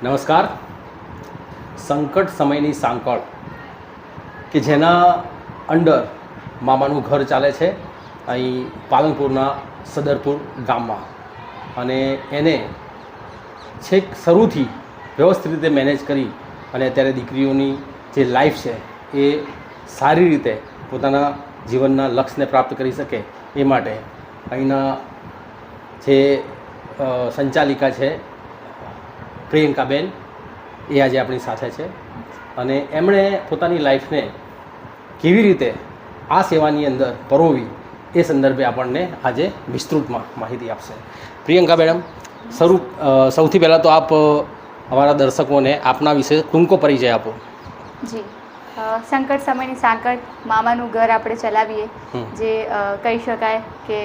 નમસ્કાર. સંકટ સમયની સાંકળ કે જેના અંડર મામાનું ઘર ચાલે છે અહીં પાલનપુરના સદરપુર ગામમાં, અને એને છેક શરૂથી વ્યવસ્થિત રીતે મેનેજ કરી અને અત્યારે દીકરીઓની જે લાઈફ છે એ સારી રીતે પોતાના જીવનના લક્ષ્યને પ્રાપ્ત કરી શકે એ માટે અહીંના જે સંચાલિકા છે પ્રિયંકાબેન, એ આજે આપણી સાથે છે અને એમણે પોતાની લાઈફને કેવી રીતે આ સેવાની અંદર પરોવી એ સંદર્ભે આપણને આજે વિસ્તૃતમાં માહિતી આપશે. પ્રિયંકા મેડમ, સૌથી પહેલાં તો આપ અમારા દર્શકોને આપના વિશે ટૂંકો પરિચય આપો. જી, સંકટ સમયની સાંકળ મામાનું ઘર આપણે ચલાવીએ, જે કહી શકાય કે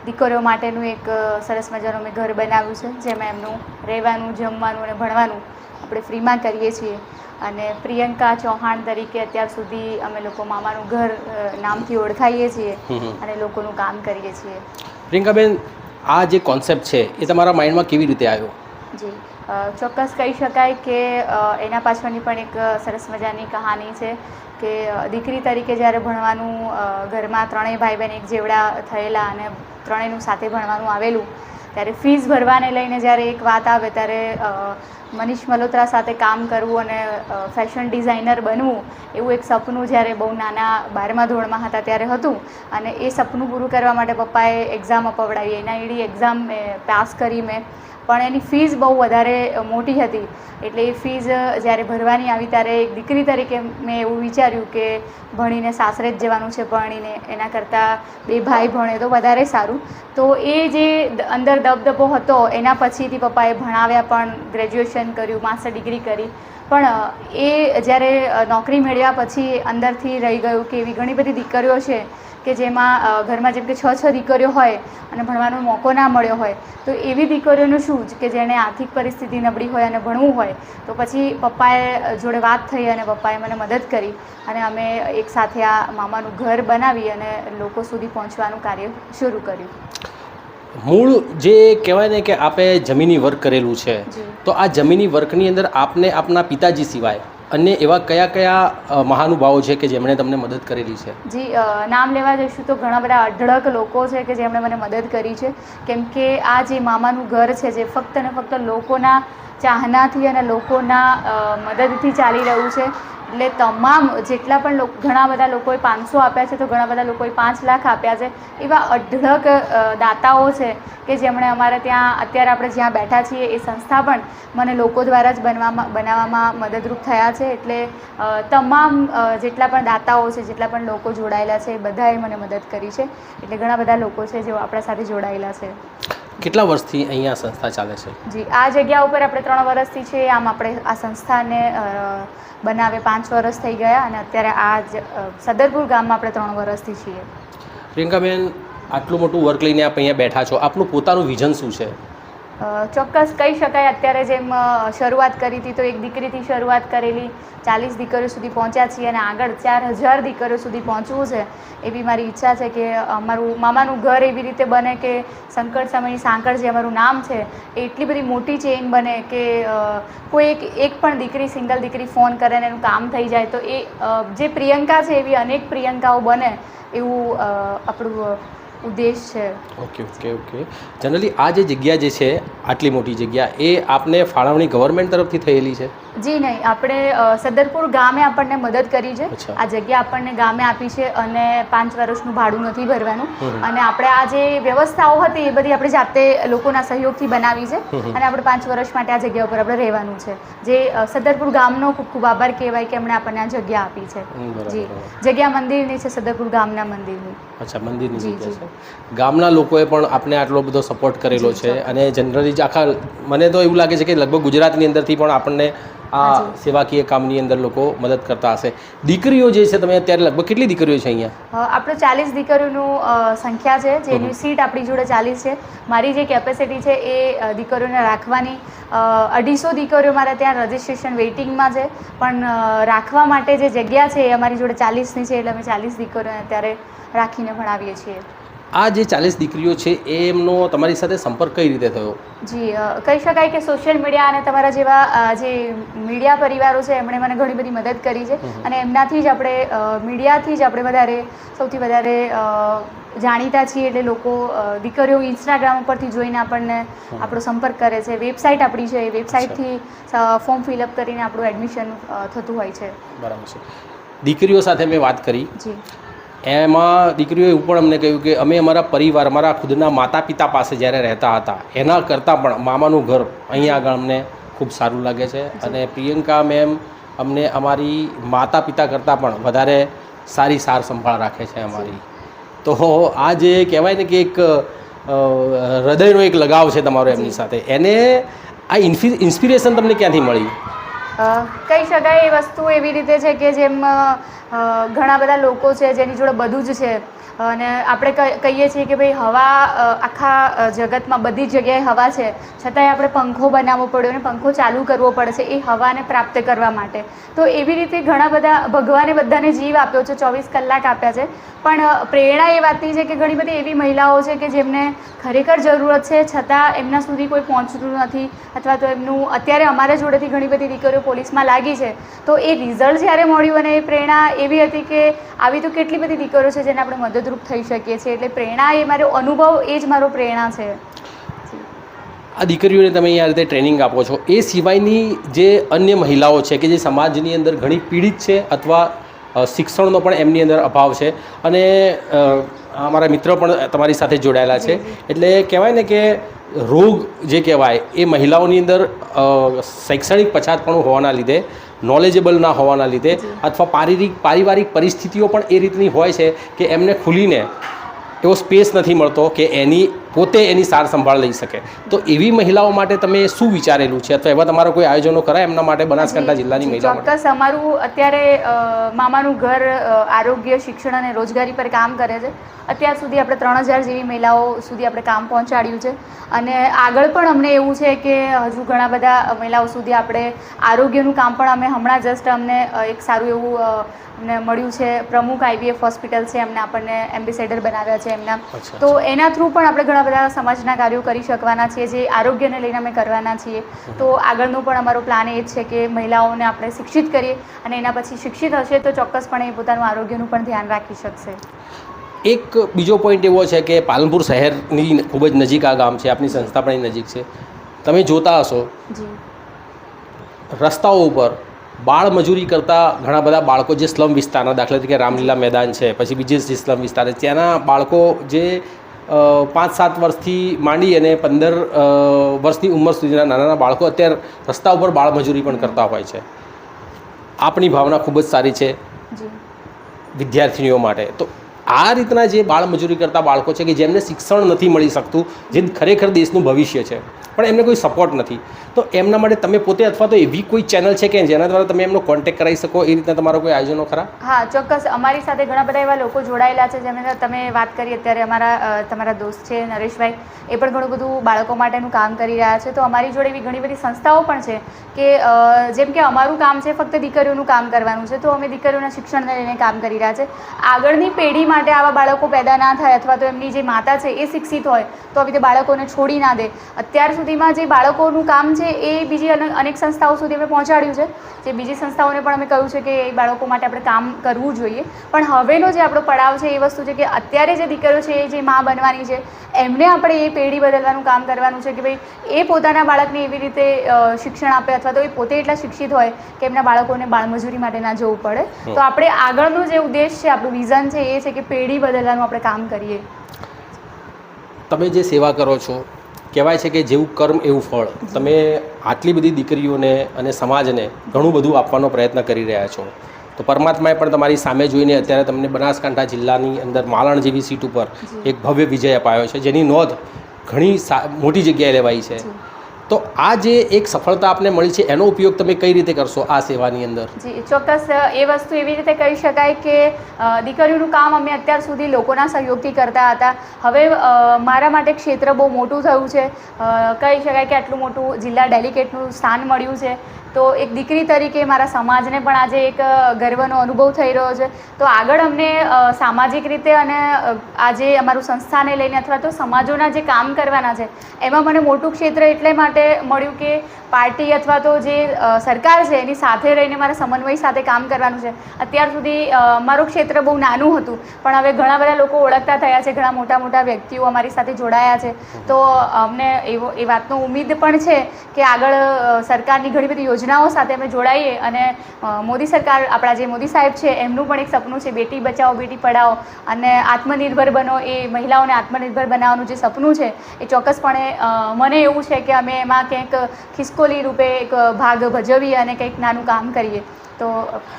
દીકરીઓ માટેનું એક સરસ મજાનું મેં ઘર બનાવ્યું છે, જેમાં એમનું રહેવાનું, જમવાનું અને ભણવાનું આપણે ફ્રીમાં કરીએ છીએ. અને પ્રિયંકા ચૌહાણ તરીકે અત્યાર સુધી અમે લોકો મામાનું ઘર નામથી ઓળખાઈએ છીએ અને લોકોનું કામ કરીએ છીએ. પ્રિયંકાબેન, આ જે કોન્સેપ્ટ છે એ તમારા માઇન્ડમાં કેવી રીતે આવ્યો? જી, ચોક્કસ કહી શકાય કે એના પાછળની પણ એક સરસ મજાની કહાની છે કે દીકરી તરીકે જ્યારે ભણવાનું ઘરમાં ત્રણેય ભાઈ બહેન એક જેવડા થયેલા અને ત્રણેયનું સાથે ભણવાનું આવેલું, ત્યારે ફીસ ભરવાને લઈને જ્યારે એક વાત આવે ત્યારે મનીષ મલ્હોત્રા સાથે કામ કરવું અને ફેશન ડિઝાઇનર બનવું એવું એક સપનું જ્યારે બહુ નાના 12મા ધોરણમાં હતા ત્યારે હતું. અને એ સપનું પૂરું કરવા માટે પપ્પાએ એક્ઝામ અપાવડાવી. એના એડી એક્ઝામ પાસ કરી મેં, પણ એની ફીસ બહુ વધારે મોટી હતી. એટલે એ ફીસ જ્યારે ભરવાની આવી ત્યારે એક દીકરી તરીકે મેં એવું વિચાર્યું કે ભણીને સાસરે જ જવાનું છે, ભણીને એના કરતાં બે ભાઈ ભણે તો વધારે સારું. તો એ જે અંદર દબદબો હતો એના પછીથી પપ્પાએ ભણાવ્યા, પણ ગ્રેજ્યુએશન કર્યું, માસ્ટર ડિગ્રી કરી. પણ એ જ્યારે નોકરી મેળવ્યા પછી અંદરથી રહી ગયું કે એવી ઘણી બધી દીકરીઓ છે કે જેમાં ઘરમાં જેમ કે 6 દીકરીઓ હોય અને ભણવાનો મોકો ના મળ્યો હોય, તો એવી દીકરીઓનું શું જ કે જેને આર્થિક પરિસ્થિતિ નબળી હોય અને ભણવું હોય, તો પછી પપ્પાએ જોડે વાત થઈ અને પપ્પાએ મને મદદ કરી અને અમે એક સાથે આ મામાનું ઘર બનાવી અને લોકો સુધી પહોંચવાનું કાર્ય શરૂ કર્યું. મૂળ જે કહેવાય ને કે આપે જમીની વર્ક કરેલું છે, તો આ જમીની વર્કની અંદર આપને આપના પિતાજી સિવાય અન્ય એવા કયા કયા મહાનુભાવો છે કે જેમણે તમને મદદ કરેલી છે? જી, નામ લેવા જઈશું તો ઘણા બધા અઢળક લોકો છે કે જેમણે મને મદદ કરી છે. કેમ કે આ જે મામાનું ઘર છે જે ફક્ત ને ફક્ત લોકોના ચાહનાથી અને લોકોના મદદથી ચાલી રહ્યું છે. એટલે તમામ જેટલા પણ ઘણા બધા લોકોએ 500 આપ્યા છે, તો ઘણા બધા લોકોએ 5 લાખ આપ્યા છે. એવા અઢળક દાતાઓ છે કે જેમણે અમારે ત્યાં અત્યારે આપણે જ્યાં બેઠા છીએ એ સંસ્થા પણ મને લોકો દ્વારા જ બનાવવામાં મદદરૂપ થયા છે. એટલે તમામ જેટલા પણ દાતાઓ છે, જેટલા પણ લોકો જોડાયેલા છે, એ બધાએ મને મદદ કરી છે. એટલે ઘણા બધા લોકો છે જેઓ આપણા સાથે જોડાયેલા છે. કેટલા વર્ષથી અહીંયા સંસ્થા ચાલે છે? જી, આ જગ્યા ઉપર આપણે 3 વર્ષથી છે. આમ આપણે આ સંસ્થાને બનાવે 5 વર્ષ થઈ ગયા અને અત્યારે આ સદરપુર ગામમાં આપણે 3 વર્ષથી છીએ. પ્રિયંકાબેન, આટલું મોટું વર્ક લઈને આપ અહીંયા બેઠા છો, આપનું પોતાનું વિઝન શું છે? ચોક્કસ કહી શકાય, અત્યારે જેમ શરૂઆત કરી હતી તો એક દીકરીથી શરૂઆત કરેલી, 40 દીકરીઓ સુધી પહોંચ્યા છીએ અને આગળ 4000 દીકરીઓ સુધી પહોંચવું છે એવી મારી ઈચ્છા છે કે અમારું મામાનું ઘર એવી રીતે બને કે સંકટ સમયની સાંકળ જે અમારું નામ છે એ એટલી બધી મોટી ચેઇન બને કે કોઈ એક પણ દીકરી, સિંગલ દીકરી ફોન કરે ને એનું કામ થઈ જાય. તો એ જે પ્રિયંકા છે એવી અનેક પ્રિયંકાઓ બને એવું આપણું ઉદ્દેશ છે. ઓકે. જનરલી આ જે જગ્યા જે છે, આટલી મોટી જગ્યા, એ આપને ફાળવણી ગવર્મેન્ટ તરફથી થયેલી છે? જી નહીં, આપણે સદરપુર ગામે આપણને મદદ કરી છે. આ જગ્યા આપણને ગામે આપી છે અને 5 વર્ષનું ભાડું નથી ભરવાનું. અને આપણે આ જે વ્યવસ્થાઓ હતી એ બધી આપણે જાતે લોકોના સહયોગથી બનાવી છે અને આપણે 5 વર્ષ માટે આ જગ્યા ઉપર આપણે રહેવાનું છે. જે સદરપુર ગામનો ખૂબ ખૂબ આભાર કહેવાય કે એમણે આપણને આ જગ્યા આપી છે. જી, જગ્યા મંદિરની છે, સદરપુર ગામના મંદિરની. અચ્છા, મંદિરની જગ્યા છે. ગામના લોકોએ પણ આપને આટલો બધો સપોર્ટ કરેલો છે અને જનરલી જ આખા, મને તો એવું લાગે છે કે લગભગ ગુજરાતની અંદરથી પણ આપણને આ સેવાકીય કામની અંદર લોકો મદદ કરતા હશે. દીકરીઓ જે છે, તમે અત્યારે લગભગ કેટલી દીકરીઓ છે અહીંયા? આપણે 40 દીકરીઓનું સંખ્યા છે, જેની સીટ આપણી જોડે 40 છે. મારી જે કેપેસિટી છે એ દીકરીઓને રાખવાની 250 દીકરીઓ મારે ત્યાં રજિસ્ટ્રેશન વેઇટિંગમાં છે, પણ રાખવા માટે જે જગ્યા છે એ અમારી જોડે 40ની છે. એટલે અમે 40 દીકરીઓને અત્યારે રાખીને ભણાવીએ છીએ. આ જે 40 દીકરીઓ છે એમનો તમારી સાથે સંપર્ક કઈ રીતે થયો? જી કહી શકાય કે સોશિયલ મીડિયા અને તમારા જેવા જે મીડિયા પરિવારો છે એમણે મને ઘણી બધી મદદ કરી છે અને એમનાથી જ આપણે મીડિયાથી જ આપણે સૌથી વધારે જાણીતા છીએ. એટલે લોકો દીકરીઓ ઇન્સ્ટાગ્રામ ઉપરથી જોઈને આપણને આપણો સંપર્ક કરે છે. વેબસાઇટ આપણી છે, એ વેબસાઇટથી ફોર્મ ફિલઅપ કરીને આપણું એડમિશન થતું હોય છે. બરાબર છે. દીકરીઓ સાથે મેં વાત કરી, જી એમાં દીકરીઓએ એવું પણ અમને કહ્યું કે અમે અમારા પરિવાર, અમારા ખુદના માતા પિતા પાસે જ્યારે રહેતા હતા એના કરતાં પણ મામાનું ઘર અહીંયા આગળ અમને ખૂબ સારું લાગે છે. અને પ્રિયંકા મેમ અમને અમારી માતા પિતા કરતાં પણ વધારે સારી સાર સંભાળ રાખે છે અમારી. તો આ જે કહેવાય ને કે એક હૃદયનો એક લગાવ છે તમારો એમની સાથે, એને આ ઇન્સ્પિરેશન તમને ક્યાંથી મળી? કહી શકાય એ વસ્તુ એવી રીતે છે કે જેમ ઘણા બધા લોકો છે જેની જોડે બધું જ છે અને આપણે કહીએ છીએ કે ભાઈ હવા આખા જગતમાં બધી જગ્યાએ હવા છે, છતાંય આપણે પંખો બનાવવો પડ્યો અને પંખો ચાલુ કરવો પડે છે એ હવાને પ્રાપ્ત કરવા માટે. તો એવી રીતે ઘણા બધા ભગવાને બધાને જીવ આપ્યો છે, 24 કલાક આપ્યા છે, પણ પ્રેરણા એ વાતની છે કે ઘણી બધી એવી મહિલાઓ છે કે જેમને ખરેખર જરૂરત છે છતાં એમના સુધી કોઈ પહોંચતું નથી, અથવા તો એમનું અત્યારે અમારા જોડેથી ઘણી બધી દીકરીઓ પોલીસમાં લાગી છે તો એ રિઝલ્ટ જ્યારે મળ્યું અને એ પ્રેરણા એવી હતી કે આવી તો કેટલી બધી દીકરીઓ છે જેને આપણે મદદરૂપ થઈ શકીએ છીએ. એટલે પ્રેરણા એ મારો અનુભવ, એ જ મારો પ્રેરણા છે. આ દીકરીઓને તમે આ રીતે ટ્રેનિંગ આપો છો, એ સિવાયની જે અન્ય મહિલાઓ છે કે જે સમાજની અંદર ઘણી પીડિત છે અથવા શિક્ષણનો પણ એમની અંદર અભાવ છે, અને અમારા મિત્ર પણ તમારી સાથે જોડાયેલા છે, એટલે કહેવાય ને કે રોગ જે કહેવાય એ મહિલાઓની અંદર શૈક્ષણિક પછાતપણું હોવાના લીધે, નોલેજેબલ ના હોવાના લીધે અથવા પારિવારિક પરિસ્થિતિઓ પણ એ રીતની હોય છે કે એમને ખુલીને એવો સ્પેસ નથી મળતો કે પોતે એની સાર સંભાળ લઈ શકે. તો એવી મહિલાઓ માટે તમે શું વિચારેલું છે અથવા એવા તમારા કોઈ આયોજનો કરાય એમના માટે બનાસકાંઠા જિલ્લાની મહિલાઓ માટે? ચોક્કસ. અમારું અત્યારે મામાનું ઘર આરોગ્ય, શિક્ષણ અને રોજગારી પર કામ કરે છે. અત્યાર સુધી આપણે 3000 જેવી મહિલાઓ સુધી આપણે કામ પહોંચાડ્યું છે અને આગળ પણ અમને એવું છે કે હજુ ઘણા બધા મહિલાઓ સુધી આપણે આરોગ્યનું કામ પણ અમે હમણાં જસ્ટ અમને એક સારું એવું અમને મળ્યું છે. પ્રમુખ IVF હોસ્પિટલ છે, એમને આપણને એમ્બેસેડર બનાવ્યા છે એમના. તો એના થ્રુ પણ આપણે ઘણા બધા સમાજના કાર્યો કરી શકવાના છીએ જે આરોગ્યને લઈને અમે કરવાના છીએ. તો આગળનો પણ અમારો પ્લાન એ જ છે કે મહિલાઓને આપણે શિક્ષિત કરીએ અને એના પછી શિક્ષિત હશે તો ચોક્કસપણે એ પોતાનું આરોગ્યનું પણ ધ્યાન રાખી શકશે. એક બીજો પોઈન્ટ એવો છે કે પાલનપુર શહેરની ખૂબ જ નજીક આ ગામ છે, આપની સંસ્થા પણ નજીક છે. તમે જોતા હશો રસ્તાઓ ઉપર બાળ મજૂરી કરતા ઘણા બધા બાળકો, જે સ્લમ વિસ્તારના, દાખલા તરીકે રામલીલા મેદાન છે, પછી બીજે જે સ્લમ વિસ્તાર છે, ત્યાંના બાળકો જે 5-7 વર્ષથી માંડી અને 15 વર્ષની ઉંમર સુધીના નાના બાળકો અત્યારે રસ્તા ઉપર બાળ મજૂરી પણ કરતા હોય છે. આપણી ભાવના ખૂબ જ સારી છે વિદ્યાર્થીનીઓ માટે. તો આ રીતના જે બાળ મજૂરી કરતા બાળકો છે કે જેમને શિક્ષણ નથી મળી શકતું, જે ખરેખર દેશનું ભવિષ્ય છે, પણ એમને કોઈ સપોર્ટ નથી, તો એમના માટે તમે પોતે અથવા તો એવી કોઈ ચેનલ છે કે જેના દ્વારા તમે એમનો કોન્ટેક્ટ કરાવી શકો, એ રીતના તમારા કોઈ આયોજનો ખરા? હા, ચોક્કસ. અમારી સાથે ઘણા બધા એવા લોકો જોડાયેલા છે, જેમને તમે વાત કરી અત્યારે તમારા દોસ્ત છે નરેશભાઈ, એ પણ ઘણું બધું બાળકો માટેનું કામ કરી રહ્યા છે. તો અમારી જોડે એવી ઘણી બધી સંસ્થાઓ પણ છે કે જેમ કે અમારું કામ છે ફક્ત દીકરીઓનું કામ કરવાનું છે, તો અમે દીકરીઓના શિક્ષણને લઈને કામ કરી રહ્યા છે. આગળની પેઢી માટે આવા બાળકો પેદા ના થાય અથવા તો એમની જે માતા છે એ શિક્ષિત હોય તો આવી રીતે બાળકોને છોડી ના દે. અત્યાર સુધીમાં જે બાળકોનું કામ છે એ બીજી અનેક સંસ્થાઓ સુધી અમે પહોંચાડ્યું છે, જે બીજી સંસ્થાઓને પણ અમે કહ્યું છે કે એ બાળકો માટે આપણે કામ કરવું જોઈએ. પણ હવેનો જે આપણો પડાવ છે એ વસ્તુ છે કે અત્યારે જે દીકરીઓ છે એ જે મા બનવાની છે એમને આપણે એ પેઢી બદલવાનું કામ કરવાનું છે કે ભાઈ એ પોતાના બાળકને એવી રીતે શિક્ષણ આપે અથવા તો એ પોતે એટલા શિક્ષિત હોય કે એમના બાળકોને બાળમજૂરી માટે ના જવું પડે. તો આપણે આગળનો જે ઉદ્દેશ છે, આપણું વિઝન છે એ છે કે પેઢી બદલવાનું આપણે કામ કરીએ. તમે જે સેવા કરો છો, કહેવાય છે કે જેવું કર્મ એવું ફળ. તમે આટલી બધી દીકરીઓને અને સમાજને ઘણું બધું આપવાનો પ્રયત્ન કરી રહ્યા છો, તો પરમાત્માએ પણ તમારી સામે જોઈને અત્યારે તમને બનાસકાંઠા જિલ્લાની અંદર માલણ જેવી સીટ ઉપર એક ભવ્ય વિજય અપાયો છે, જેની નોંધ ઘણી મોટી જગ્યાએ લેવાઈ છે. તો આ જે એક સફળતા આપને મળી છે એનો ઉપયોગ તમે કઈ રીતે કરશો આ સેવાની અંદર? જી ચોક્કસ, એ વસ્તુ એવી રીતે કહી શકાય કે દીકરીઓનું કામ અમે અત્યાર સુધી લોકોના સહયોગથી કરતા હતા. હવે મારા માટે ક્ષેત્ર બહુ મોટું થયું છે. કહી શકાય કે આટલું મોટું જિલ્લા ડેલિગેટનું સ્થાન મળ્યું છે. તો એક દીકરી તરીકે મારા સમાજને પણ આજે એક ગર્વનો અનુભવ થઈ રહ્યો છે. તો આગળ અમને સામાજિક રીતે અને આજે અમારું સંસ્થાને લઈને અથવા તો સમાજોના જે કામ કરવાના છે એમાં મને મોટું ક્ષેત્ર એટલે માટે મળ્યું કે પાર્ટી અથવા તો જે સરકાર છે એની સાથે રહીને મારા સમન્વય સાથે કામ કરવાનું છે. અત્યાર સુધી મારું ક્ષેત્ર બહુ નાનું હતું, પણ હવે ઘણા બધા લોકો ઓળખતા થયા છે, ઘણા મોટા મોટા વ્યક્તિઓ અમારી સાથે જોડાયા છે. તો અમને એ વાતનો ઉમ્મીદ પણ છે કે આગળ સરકારની ઘણી બધી યોજનાઓ સાથે અમે જોડાઈએ અને મોદી સરકાર, આપણા જે મોદી સાહેબ છે એમનું પણ એક સપનું છે બેટી બચાવો બેટી પઢાઓ અને આત્મનિર્ભર બનો, એ મહિલાઓને આત્મનિર્ભર બનાવવાનું જે સપનું છે એ ચોક્કસપણે મને એવું છે કે અમે એમાં કંઈક ખિસકોલી રૂપે એક ભાગ ભજવીએ અને કંઈક નાનું કામ કરીએ. તો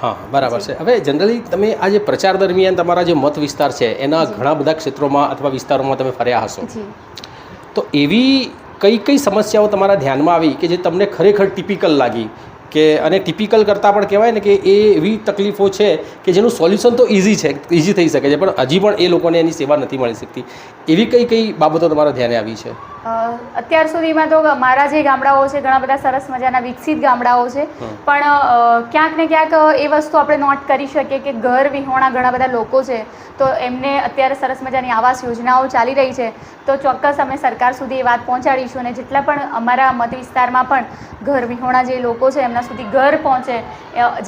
હા, બરાબર છે. હવે જનરલી તમે આ જે પ્રચાર દરમિયાન તમારા જે મત વિસ્તાર છે એના ઘણા બધા ક્ષેત્રોમાં અથવા વિસ્તારોમાં તમે ફર્યા હશો, તો એવી કઈ કઈ સમસ્યાઓ તમારા ધ્યાનમાં આવી કે જે તમને ખરેખર ટિપિકલ લાગી કે, અને ટિપિકલ કરતાં પણ કહેવાય ને કે એ એવી તકલીફો છે કે જેનું સોલ્યુશન તો ઇઝી થઈ શકે છે, પણ હજી પણ એ લોકોને એની સેવા નથી મળી શકતી, એવી કઈ કઈ બાબતો તમારા ધ્યાને આવી છે? અત્યાર સુધીમાં તો મારા જે ગામડાઓ છે ઘણા બધા સરસ મજાના વિકસિત ગામડાઓ છે, પણ ક્યાંક ને ક્યાંક એ વસ્તુ આપણે નોટ કરી શકીએ કે ઘર વિહોણા ઘણા બધા લોકો છે. તો એમને અત્યારે સરસ મજાની આવાસ યોજનાઓ ચાલી રહી છે. તો ચોક્કસ અમે સરકાર સુધી એ વાત પહોંચાડીશું અને જેટલા પણ અમારા મત વિસ્તારમાં પણ ઘર વિહોણા જે લોકો છે એમના સુધી ઘર પહોંચે,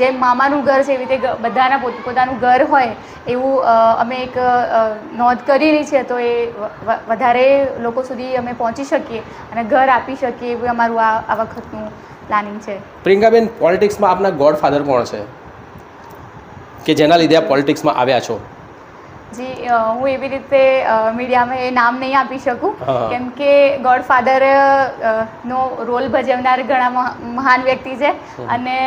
જેમ મામાનું ઘર છે એવી રીતે બધાના પોતાનું ઘર હોય એવું અમે એક નોંધ કરેલી છે. તો એ વધારે લોકો સુધી અમે પહોંચી શકીએ અને ઘર આપી શકીએ એવું અમારું આ વખતનું પ્લાનિંગ છે. પ્રિયંકાબેન, પોલિટિક્સમાં આપના ગોડફાધર કોણ છે કે જેના લીધે આપ પોલિટિક્સમાં આવ્યા છો? જી, હું એવી રીતે મીડિયામાં એ નામ નહીં આપી શકું, કેમ કે ગોડફાધર નો રોલ ભજવનાર ઘણા મહાન વ્યક્તિ છે અને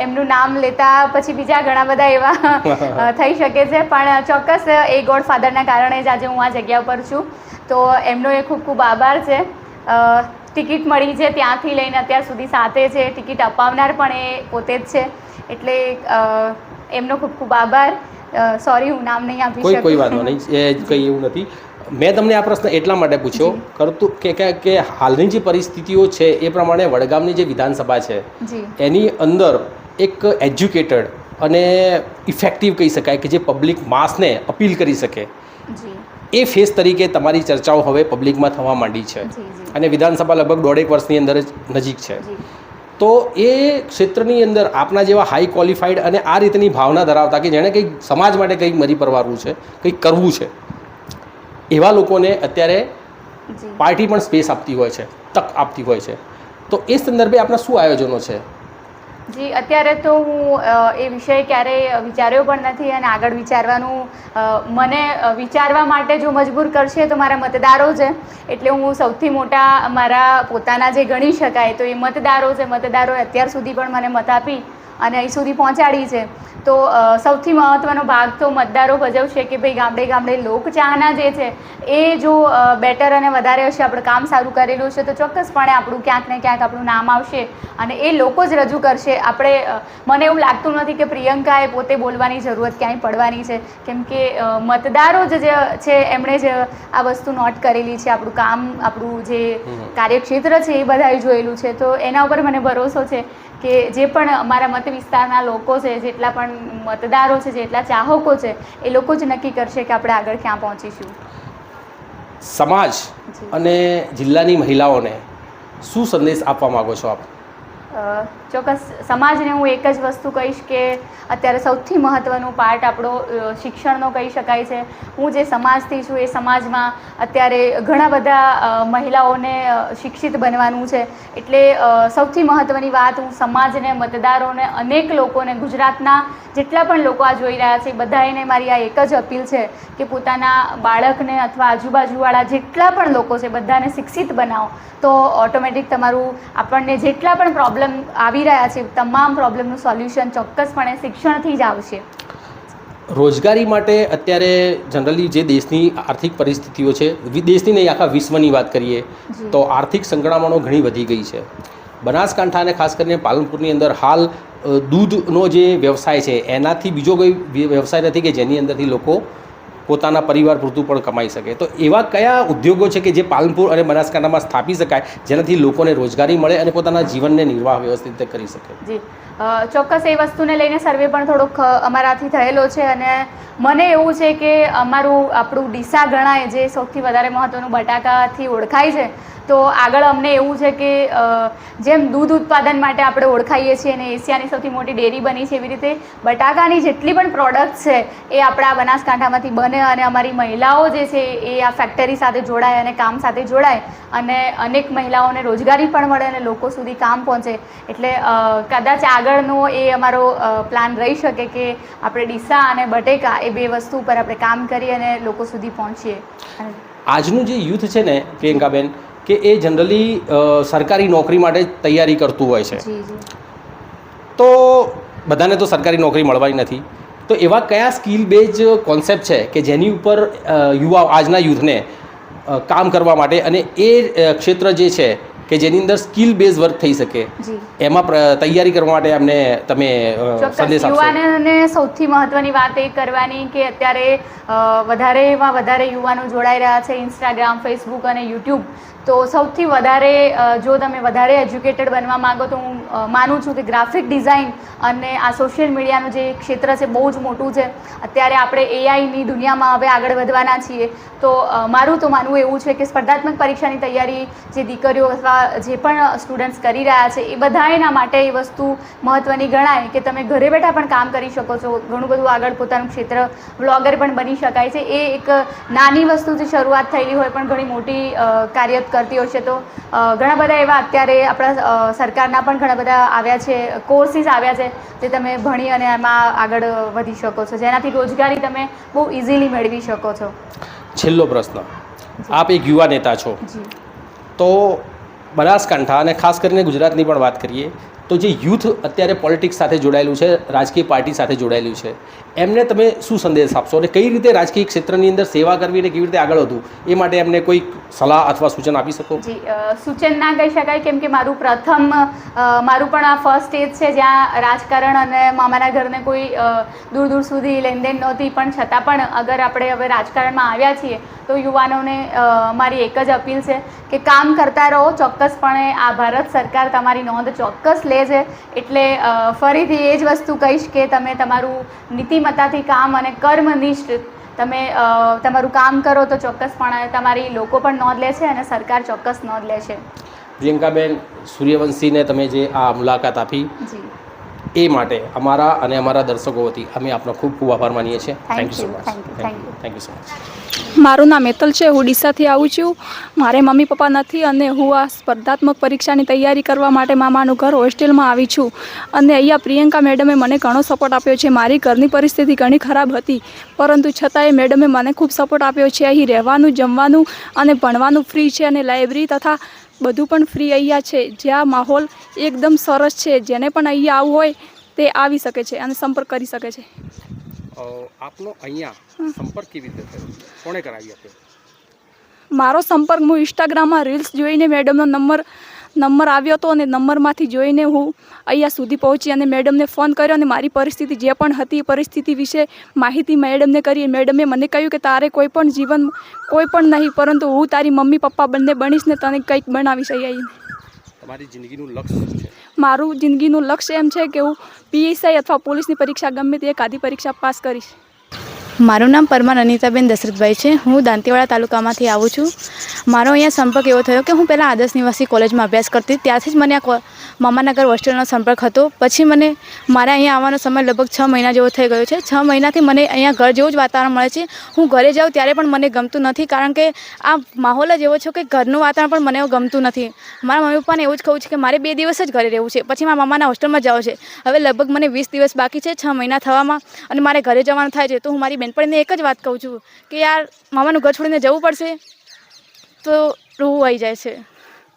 એમનું નામ લેતા પછી બીજા ઘણા બધા એવા થઈ શકે છે, પણ ચોક્કસ એ ગોડફાધરના કારણે જ આજે હું આ જગ્યા પર છું. તો એમનો એ ખૂબ ખૂબ આભાર છે. ટિકિટ મળી છે ત્યાંથી લઈને અત્યાર સુધી સાથે છે, ટિકિટ અપાવનાર પણ એ પોતે જ છે, એટલે એમનો ખૂબ ખૂબ આભાર. સોરી, હું નામ નહીં આપી શકું. કોઈ વાંધો નહીં, એ કંઈ એવું નથી. મેં તમને આ પ્રશ્ન એટલા માટે પૂછ્યો કરતું કે હાલની જે પરિસ્થિતિઓ છે એ પ્રમાણે વડગામની જે વિધાનસભા છે એની અંદર એક એજ્યુકેટેડ અને ઇફેક્ટિવ કહી શકાય કે જે પબ્લિક માસને અપીલ કરી શકે એ ફેસ તરીકે તમારી ચર્ચાઓ હવે પબ્લિકમાં થવા માંડી છે અને વિધાનસભા લગભગ 1.5 વર્ષની અંદર જ નજીક છે. તો એ ક્ષેત્રની અંદર આપના જેવા હાઈ ક્વોલિફાઈડ અને આ રીતની ભાવના ધરાવતા કે જેણે કંઈક સમાજ માટે કંઈક મરી પરવારવું છે, કંઈક કરવું છે, એવા લોકોને અત્યારે પાર્ટી પણ સ્પેસ આપતી હોય છે, તક આપતી હોય છે. તો એ સંદર્ભે આપના શું આયોજનો છે? જી, અત્યારે તો હું એ વિષય ક્યારેય વિચાર્યો પણ નથી અને આગળ વિચારવાનું મને વિચારવા માટે જો મજબૂર કરશે તો મારા મતદારો છે. એટલે હું સૌથી મોટા મારા પોતાના જે ગણી શકાય તો એ મતદારો છે. મતદારોએ અત્યાર સુધી પણ મને મત આપી અને અહીં સુધી પહોંચાડી છે. તો સૌથી મહત્ત્વનો ભાગ તો મતદારો ભજવશે કે ભાઈ ગામડે ગામડે લોકચાહના જે છે એ જો બેટર અને વધારે હશે, આપણે કામ સારું કરેલું છે તો ચોક્કસપણે આપણું ક્યાંક ને ક્યાંક આપણું નામ આવશે અને એ લોકો જ રજૂ કરશે. આપણે મને એવું લાગતું નથી કે પ્રિયંકાએ પોતે બોલવાની જરૂરત ક્યાંય પડવાની છે, કેમ કે મતદારો જ છે એમણે જ આ વસ્તુ નોટ કરેલી છે. આપણું કામ, આપણું જે કાર્યક્ષેત્ર છે એ બધાએ જોયેલું છે. તો એના ઉપર મને ભરોસો છે કે જે પણ અમારા મત વિસ્તારના લોકો છે, જેટલા પણ મતદારો છે, જેટલા ચાહકો છે, એ લોકો જ નક્કી કરશે કે આપણે આગળ ક્યાં પહોંચીશું. સમાજ અને જિલ્લાની મહિલાઓને શું સંદેશ આપવા માગો છો આપ? ચોક્કસ સમાજને હું એક જ વસ્તુ કહીશ કે અત્યારે સૌથી મહત્ત્વનું પાર્ટ આપણો શિક્ષણનો કહી શકાય છે. હું જે સમાજથી છું એ સમાજમાં અત્યારે ઘણા બધા મહિલાઓને શિક્ષિત બનવાનું છે. એટલે સૌથી મહત્ત્વની વાત હું સમાજને, મતદારોને, અનેક લોકોને, ગુજરાતના જેટલા પણ લોકો આ જોઈ રહ્યા છે બધાને મારી આ એક જ અપીલ છે કે પોતાના બાળકને અથવા આજુબાજુવાળા જેટલા પણ લોકો છે બધાને શિક્ષિત બનાવો, તો ઓટોમેટિક તમારું આપણને જેટલા પણ પ્રોબ્લેમ આવી રહ્યા છે તમામ પ્રોબ્લેમનું સોલ્યુશન ચોક્કસપણે શિક્ષણથી જ આવશે. રોજગારી માટે અત્યારે જનરલી જે દેશની આર્થિક પરિસ્થિતિઓ છે, દેશની નહીં આખા વિશ્વની વાત કરીએ તો આર્થિક સંકળામણો ઘણી વધી ગઈ છે. બનાસકાંઠા અને ખાસ કરીને પાલનપુરની અંદર હાલ દૂધનો જે વ્યવસાય છે એનાથી બીજો કોઈ વ્યવસાય નથી કે જેની અંદરથી લોકો પોતાના પરિવાર પૂરતું પણ કમાઈ શકે. તો એવા કયા ઉદ્યોગો છે કે જે પાલનપુર અને બનાસકાંઠામાં સ્થાપી શકાય જેનાથી લોકોને રોજગારી મળે અને પોતાના જીવનને નિર્વાહ વ્યવસ્થિત રીતે કરી શકે? જી ચોક્કસ એ વસ્તુને લઈને સર્વે પણ થોડોક અમારાથી થયેલો છે અને મને એવું છે કે આપણું ડીસા ગણાય જે સૌથી વધારે મહત્ત્વનું બટાકાથી ઓળખાય છે. તો આગળ અમને એવું છે કે જેમ દૂધ ઉત્પાદન માટે આપણે ઓળખાઈએ છીએ અને એશિયાની સૌથી મોટી ડેરી બની છે, એવી રીતે બટાકાની જેટલી પણ પ્રોડક્ટ્સ છે એ આપણા બનાસકાંઠામાંથી બને અને અમારી મહિલાઓ જે છે એ આ ફેક્ટરી સાથે જોડાય અને કામ સાથે જોડાય અને અનેક મહિલાઓને રોજગારી પણ મળે અને લોકો સુધી કામ પહોંચે. એટલે કદાચ આગળનો એ અમારો પ્લાન રહી શકે કે આપણે ડીસા અને બટેકા એ બે વસ્તુ ઉપર આપણે કામ કરીએ અને લોકો સુધી પહોંચીએ. આજનું જે યુથ છે ને પ્રિયંકાબેન, કે એ જનરલી સરકારી નોકરી માટે તૈયારી કરતું હોય છે. તો બધાને તો સરકારી નોકરી મળવાની નથી. તો એવા કયા સ્કિલ બેઝ કોન્સેપ્ટ છે કે જેની ઉપર આજના યુથને કામ કરવા માટે અને એ ક્ષેત્ર જે છે કે જેની અંદર સ્કિલ બેઝ વર્ક થઈ શકે એમાં તૈયારી કરવા માટે અમને તમે સંદેશ આપશો? યુવાનોને સૌથી મહત્ત્વની વાત એ કરવાની કે અત્યારે વધારેમાં વધારે યુવાનો જોડાઈ રહ્યા છે ઇન્સ્ટાગ્રામ, ફેસબુક અને યુટ્યુબ. તો સૌથી વધારે જો તમે વધારે એજ્યુકેટેડ બનવા માગો તો હું માનું છું કે ગ્રાફિક ડિઝાઇન અને આ સોશિયલ મીડિયાનું જે ક્ષેત્ર છે બહુ જ મોટું છે. અત્યારે આપણે એઆઈની દુનિયામાં હવે આગળ વધવાના છીએ. તો મારું તો માનવું એવું છે કે સ્પર્ધાત્મક પરીક્ષાની તૈયારી જે દીકરીઓ અથવા જે પણ સ્ટુડન્ટ્સ કરી રહ્યા છે એ બધાના માટે એ વસ્તુ મહત્ત્વની ગણાય કે તમે ઘરે બેઠા પણ કામ કરી શકો છો. ઘણું બધું આગળ પોતાનું ક્ષેત્ર વ્લોગર પણ બની શકાય છે. એ એક નાની વસ્તુથી શરૂઆત થયેલી હોય પણ ઘણી મોટી કાર્ય કરતી હોય છે. તો ઘણા બધા એવા અત્યારે આપણા સરકારના પણ ઘણા બધા આવ્યા છે, કોર્સીસ આવ્યા છે જે તમે ભણી અને એમાં આગળ વધી શકો છો, જેનાથી રોજગારી તમે બહુ ઇઝીલી મેળવી શકો છો. છેલ્લો પ્રશ્ન, આપ એક યુવા નેતા છો, તો બનાસકાંઠા અને ખાસ કરીને ગુજરાતની પણ વાત કરીએ તો જે યુથ અત્યારે પોલિટિક્સ સાથે જોડાયેલું છે, રાજકીય પાર્ટી સાથે જોડાયેલું છે, એમને તમે શું સંદેશ આપશો અને કઈ રીતે રાજકીય ક્ષેત્રની અંદર સેવા કરવી અને કેવી રીતે આગળ વધવું એ માટે એમને કોઈ સલાહ અથવા સૂચન આપી શકો? જી, સૂચન ના કહી શકાય કેમ કે મારું પણ આ ફર્સ્ટ સ્ટેજ છે જ્યાં રાજકારણ અને મામાના ઘરને કોઈ દૂર દૂર સુધી લેનદેન નહોતી. પણ છતાં પણ અગર આપણે હવે રાજકારણમાં આવ્યા છીએ તો યુવાનોને મારી એક જ અપીલ છે કે કામ કરતા રહો. ચોક્કસપણે આ ભારત સરકાર તમારી નોંધ ચોક્કસ લે છે. એટલે ફરીથી એ જ વસ્તુ કહીશ કે તમે તમારું નીતિમત્તાથી કામ અને કર્મનિષ્ઠ તમે તમારું કામ કરો તો ચોક્કસપણે તમારી લોકો પણ નોંધ લે છે અને સરકાર ચોક્કસ નોંધ લે છે. પ્રિયંકાબેન સૂર્યવંશીને તમે જે આ મુલાકાત આપી એ માટે અમારા અને અમારા દર્શકો વતી અમે આપનો ખૂબ ખૂબ આભાર માનીએ છીએ. Thank you so much. Thank you so much. મારું નામ હેતલ છે. હું ડીસાથી આવું છું. મારે મમ્મી પપ્પા નથી અને હું આ સ્પર્ધાત્મક પરીક્ષાની તૈયારી કરવા માટે મામાનું ઘર હોસ્ટેલમાં આવી છું. અને અહીંયા પ્રિયંકા મેડમે મને ઘણો સપોર્ટ આપ્યો છે. મારી ઘરની પરિસ્થિતિ ઘણી ખરાબ હતી પરંતુ છતાંય મેડમે મને ખૂબ સપોર્ટ આપ્યો છે. અહીં રહેવાનું, જમવાનું અને ભણવાનું ફ્રી છે અને લાઇબ્રેરી તથા બધું પણ ફ્રી અહીંયા છે, જ્યાં માહોલ એકદમ સરસ છે. જેને પણ અહીંયા આવવું હોય તે આવી શકે છે અને સંપર્ક કરી શકે છે. આપનો અહીંયા સંપર્ક કેવી રીતે થયો? કોણે કરાવી આપ્યો? મારો સંપર્ક હું ઇન્સ્ટાગ્રામમાં રીલ્સ જોઈને મેડમનો નંબર આવ્યો હતો અને નંબરમાંથી જોઈને હું અહીંયા સુધી પહોંચી અને મેડમને ફોન કર્યો અને મારી પરિસ્થિતિ જે પણ હતી એ પરિસ્થિતિ વિશે માહિતી મેડમને કરી. મેડમે મને કહ્યું કે તારે કોઈ પણ નહીં, પરંતુ હું તારી મમ્મી પપ્પા બંને બનીશ ને તને કંઈક બનાવીશ અહીંયા. તમારી જિંદગીનું લક્ષ્ય શું છે? મારું જિંદગીનું લક્ષ્ય એમ છે કે હું પીએસઆઈ અથવા પોલીસની પરીક્ષા ગમે તે એક આધી પરીક્ષા પાસ કરીશ. મારું નામ પરમાર અનિતાબેન દશરથભાઈ છે. હું દાંતીવાડા તાલુકામાંથી આવું છું. મારો અહીંયા સંપર્ક એવો થયો કે હું પહેલાં આદર્શ નિવાસી કોલેજમાં અભ્યાસ કરતી, ત્યાંથી જ મને આ મામાનગર હોસ્ટેલનો સંપર્ક હતો. પછી મારે અહીંયા આવવાનો સમય લગભગ 6 મહિના જેવો થઈ ગયો છે. 6 મહિનાથી મને અહીંયા ઘર જેવું જ વાતાવરણ મળે છે. હું ઘરે જાઉં ત્યારે પણ મને ગમતું નથી, કારણ કે આ માહોલ જ એવો છે કે ઘરનું વાતાવરણ પણ મને ગમતું નથી. મારા મમ્મી પપ્પાને એવું જ કહું છે કે મારે 2 દિવસ જ ઘરે રહેવું છે, પછી મારા મામાના હોસ્ટેલમાં જવું છે. હવે લગભગ મને 20 દિવસ બાકી છે 6 મહિના થવામાં અને મારે ઘરે જવાનું થાય છે. તો હું મારી બેનપણીને એક જ વાત કહું છું કે યાર મામાનું ઘર છોડીને જવું પડશે તો રૂવું આવી જાય છે.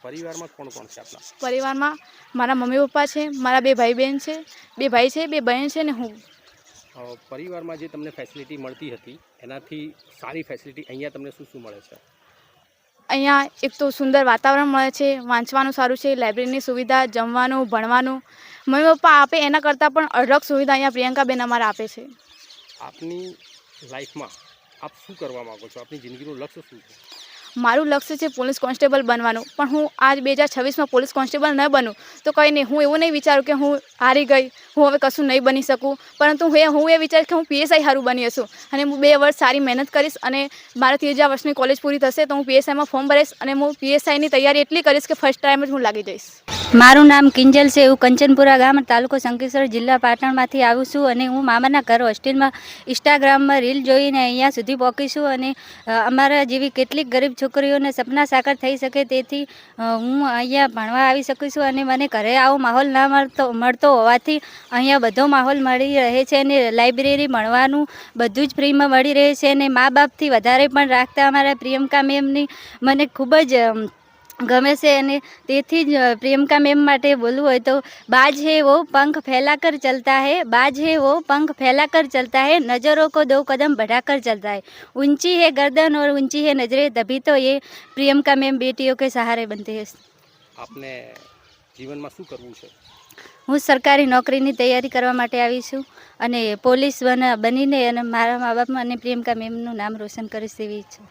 પરિવારમાં કોણ કોણ છે આપના? પરિવારમાં મારા મમ્મી પપ્પા છે, મારા 2 ભાઈ બહેન છે, 2 ભાઈ છે, 2 બહેન છે ને હું. પરિવારમાં જે તમને ફેસિલિટી મળતી હતી એનાથી સારી ફેસિલિટી અહીંયા તમને શું શું મળે છે? અહીંયા એક તો સુંદર વાતાવરણ મળે છે, વાંચવાનું સારું છે, લાઇબ્રેરીની સુવિધા, જમવાનું, ભણવાનું મમ્મી પપ્પા આપે એના કરતાં પણ અઢળક સુવિધા અહીંયા પ્રિયંકાબેન અમારા આપે છે. આપની લાઈફમાં આપ શું કરવા માગો છો? આપની જિંદગીનું લક્ષ્ય શું છે? મારું લક્ષ્ય છે પોલીસ કોન્સ્ટેબલ બનવાનું, પણ હું આજ 2026માં પોલીસ કોન્સ્ટેબલ ન બનું તો કંઈ નહીં. હું એવું નહીં વિચારું કે હું હારી ગઈ, હું હવે કશું નહીં બની શકું, પરંતુ હું એ વિચારીશ કે હું PSI સારું બની હશું અને હું 2 વર્ષ સારી મહેનત કરીશ અને મારા 3જા વર્ષની કોલેજ પૂરી થશે તો હું PSIમાં ફોર્મ ભરીશ અને હું PSIની તૈયારી એટલી કરીશ કે ફર્સ્ટ ટાઈમ જ હું લાગી જઈશ. મારું નામ કિંજલ છે. હું કંચનપુરા ગામ, તાલુકો શંકરેશ્વર, જિલ્લા પાટણમાંથી આવું છું અને હું મામાના ઘર હોસ્ટેલમાં ઇન્સ્ટાગ્રામમાં રીલ જોઈને અહીંયા સુધી પહોંચી છું અને અમારા જેવી કેટલીક ગરીબ છોકરીઓને સપના સાકાર થઈ શકે તેથી હું અહીંયા ભણવા આવી શકું છું અને મને ઘરે આવો માહોલ ના મળતો હોવાથી અહીંયા બધો માહોલ મળી રહે છે અને લાઇબ્રેરી ભણવાનું બધું જ ફ્રીમાં મળી રહે છે અને મા બાપથી વધારે પણ રાખતા અમારા પ્રિયંકા મેમની મને ખૂબ જ ગમે છે અને તેથી જ પ્રિયંકા મેમ માટે બોલવું હોય તો બાજ હે वो पंख फैलाकर चलता है, बाज है वो पंख फैलाकर चलता है, नज़रों को 2 कदम बढ़ाकर चलता है, ऊंची है गर्दन और ऊंची है नज़रें, तभी तो ये प्रियंका मैम बेटियों के सहारे बनते हैं. આપને જીવનમાં શું કરવું છે? હું સરકારી નોકરીની તૈયારી કરવા માટે આવી છું અને પોલીસ બનીને અને મારા મા બાપ અને પ્રિયંકા મેમનું નામ રોશન કરીશ એવી ઈચ્છા.